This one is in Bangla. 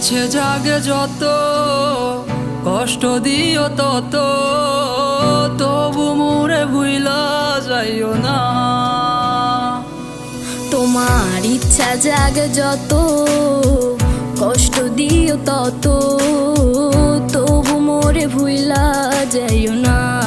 ইচ্ছে জাগে যত, কষ্ট দিও তত, তবু মোরে ভুইলা যাইও না। তোমার ইচ্ছা জাগে যত, কষ্ট দিও তত, তবু মোরে ভুইলা যাইও না।